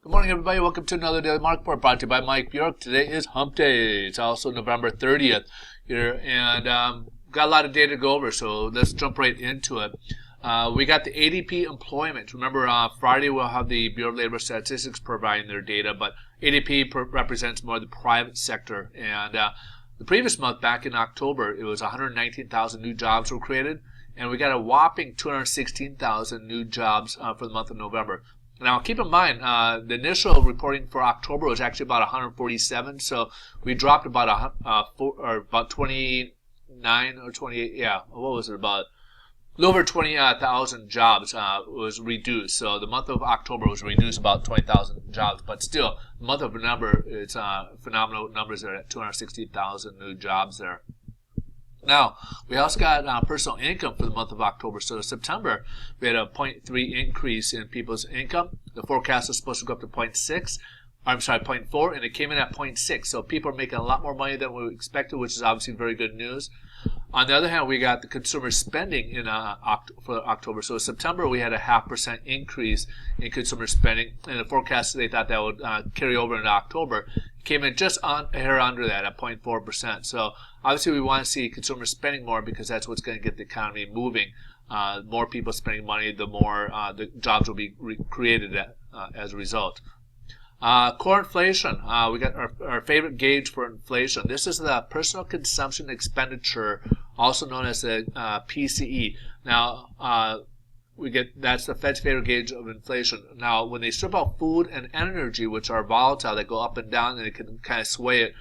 Good morning, everybody. Welcome to another Daily Market Report brought to you by Mike Bjork. Today is Hump Day. It's also November 30th here, and got a lot of data to go over, so let's jump right into it. We got the ADP employment. Remember, Friday we'll have the Bureau of Labor Statistics providing their data, but ADP represents more the private sector. And the previous month, back in October, it was 119,000 new jobs were created, and we got a whopping 216,000 new jobs for the month of November. Now, keep in mind, the initial reporting for October was actually about 147, so we dropped about about 29 or 28. Yeah, what was it? About a little over 20,000 jobs was reduced. So the month of October was reduced about 20,000 jobs, but still, the month of November, it's phenomenal numbers there at 260,000 new jobs there. Now, we also got personal income for the month of October. So in September, we had a 0.3 increase in people's income. The forecast was supposed to go up to 0.4, and it came in at 0.6. So people are making a lot more money than we expected, which is obviously very good news. On the other hand, we got the consumer spending in for October. So in September, we had a 0.5% increase in consumer spending, and the forecast, they thought that would carry over into October. It came in just a hair under that at 0.4%. So obviously, we want to see consumers spending more because that's what's going to get the economy moving. More people spending money, the more the jobs will be created as a result. Core inflation, we got our favorite gauge for inflation. This is the personal consumption expenditure, also known as the PCE. Now, that's the Fed's favorite gauge of inflation. Now, when they strip out food and energy, which are volatile, they go up and down, and it can kind of sway it.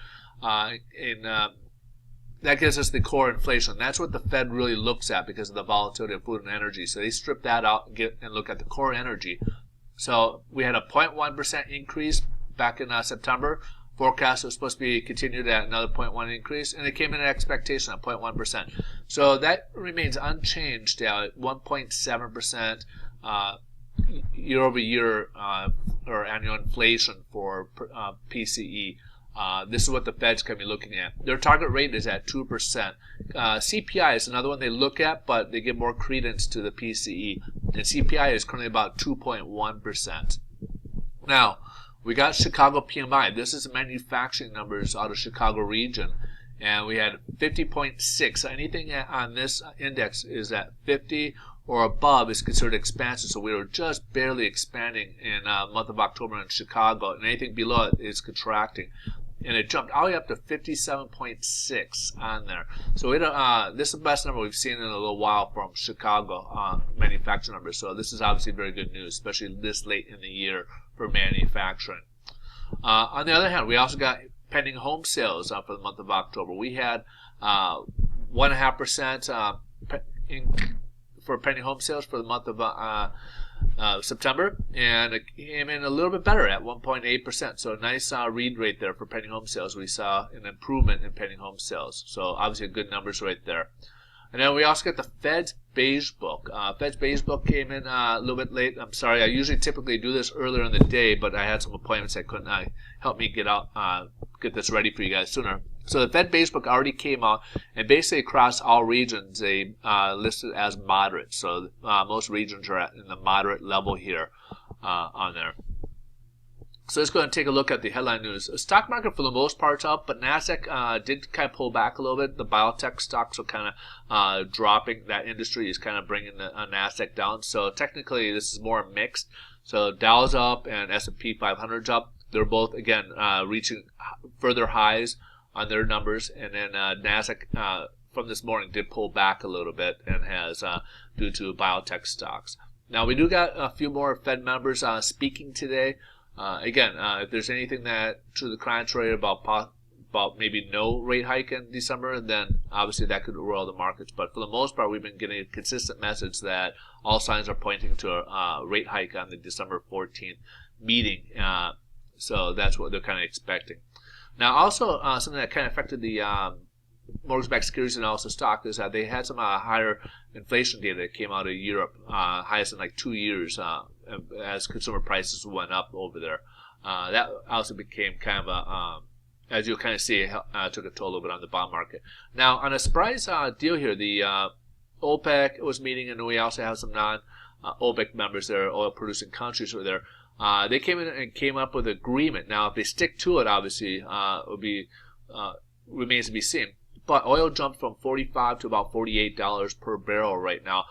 That gives us the core inflation. That's what the Fed really looks at because of the volatility of food and energy. So they strip that out and look at the core energy. So we had a 0.1% increase back in September. Forecast was supposed to be continued at another 0.1 increase, and it came in at expectation at 0.1%. So that remains unchanged at 1.7% year over year or annual inflation for PCE. This is what the Fed's going to be looking at. Their target rate is at 2%. CPI is another one they look at, but they give more credence to the PCE. And CPI is currently about 2.1%. Now, we got Chicago PMI. This is the manufacturing numbers out of Chicago region. And we had 50.6. Anything on this index is at 50 or above is considered expansion. So we were just barely expanding in the month of October in Chicago. And anything below it is contracting. And it jumped all the way up to 57.6 on there. So this is the best number we've seen in a little while from Chicago manufacturing numbers. So this is obviously very good news, especially this late in the year for manufacturing. On the other hand, we also got pending home sales for the month of October. We had 1.5% for pending home sales for the month of September, and it came in a little bit better at 1.8%. So a nice read rate there for pending home sales. We saw an improvement in pending home sales. So obviously good numbers right there. And then we also got the Fed's Beige Book. Fed's Beige Book came in a little bit late. I'm sorry, I usually typically do this earlier in the day, but I had some appointments that couldn't help me get this ready for you guys sooner. So the Fed Beige Book already came out, and basically across all regions, they listed as moderate. So most regions are in the moderate level here on there. So let's go ahead and take a look at the headline news. The stock market for the most part is up, but NASDAQ did kind of pull back a little bit. The biotech stocks are kind of dropping. That industry is kind of bringing the NASDAQ down. So technically, this is more mixed. So Dow's up and S&P 500's up. They're both, again, reaching further highs on their numbers. And then NASDAQ from this morning did pull back a little bit and has due to biotech stocks. Now, we do got a few more Fed members speaking today. Again, if there's anything that to the contrary about maybe no rate hike in December, then obviously that could roil the markets. But for the most part, we've been getting a consistent message that all signs are pointing to a rate hike on the December 14th meeting. So that's what they're kind of expecting. Now, also something that kind of affected the mortgage-backed securities and also stock is that they had some higher inflation data that came out of Europe, highest in like 2 years, as consumer prices went up over there. That also became kind of a, as you'll kind of see, took a toll a little bit on the bond market. Now, on a surprise deal here, the OPEC was meeting, and we also have some OPEC members there, oil producing countries were there. They came in and came up with an agreement. Now, if they stick to it, obviously, it will be remains to be seen. But oil jumped from $45 to about $48 per barrel right now,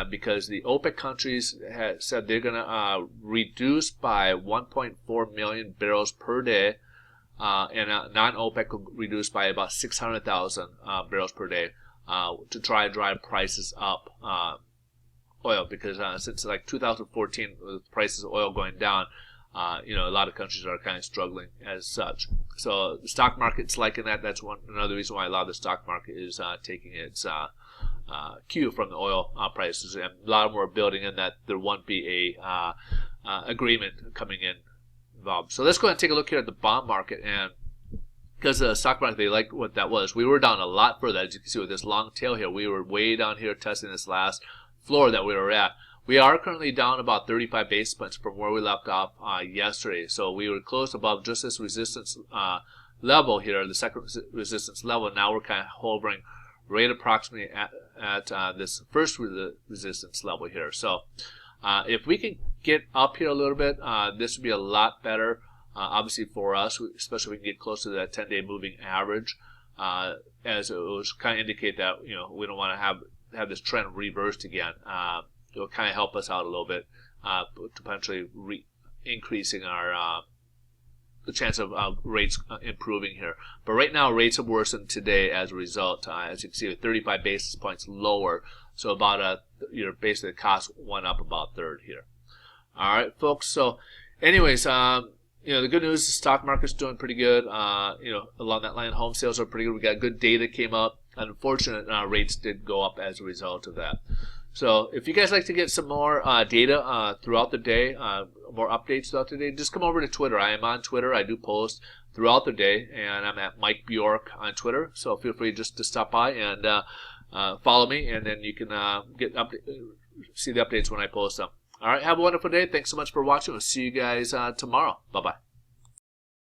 because the OPEC countries had said they're going to reduce by 1.4 million barrels per day, and non-OPEC will reduce by about 600,000 barrels per day to try to drive prices up. Oil, because since like 2014, with prices of oil going down, a lot of countries are kind of struggling as such. So the stock market's liking that. That's another reason why a lot of the stock market is taking its cue from the oil prices, and a lot of them are building in that there won't be a agreement coming in involved. So let's go ahead and take a look here at the bond market, and because the stock market, they liked what that was. We were down a lot further, as you can see with this long tail here. We were way down here testing this last floor that we were at. We are currently down about 35 basis points from where we left off yesterday. So we were close above just this resistance level here, the second resistance level. Now we're kind of hovering right approximately at this first resistance level here. So if we can get up here a little bit, this would be a lot better, obviously for us, especially if we can get close to that 10-day moving average, as it was kind of indicate that we don't want to have this trend reversed again. It will kind of help us out a little bit, potentially increasing our the chance of rates improving here. But right now, rates have worsened today as a result. As you can see, 35 basis points lower. So about basically the cost went up about a third here. All right, folks. So, anyways, the good news is the stock market's doing pretty good. Along that line, home sales are pretty good. We got good data came up. Unfortunate rates did go up as a result of that. So if you guys like to get some more data throughout the day, more updates throughout the day, just come over to Twitter. I am on Twitter. I do post throughout the day, and I'm at Mike Bjork on Twitter. So feel free just to stop by and follow me, and then you can see the updates when I post them. All right, have a wonderful day. Thanks so much for watching. We'll see you guys tomorrow. Bye-bye.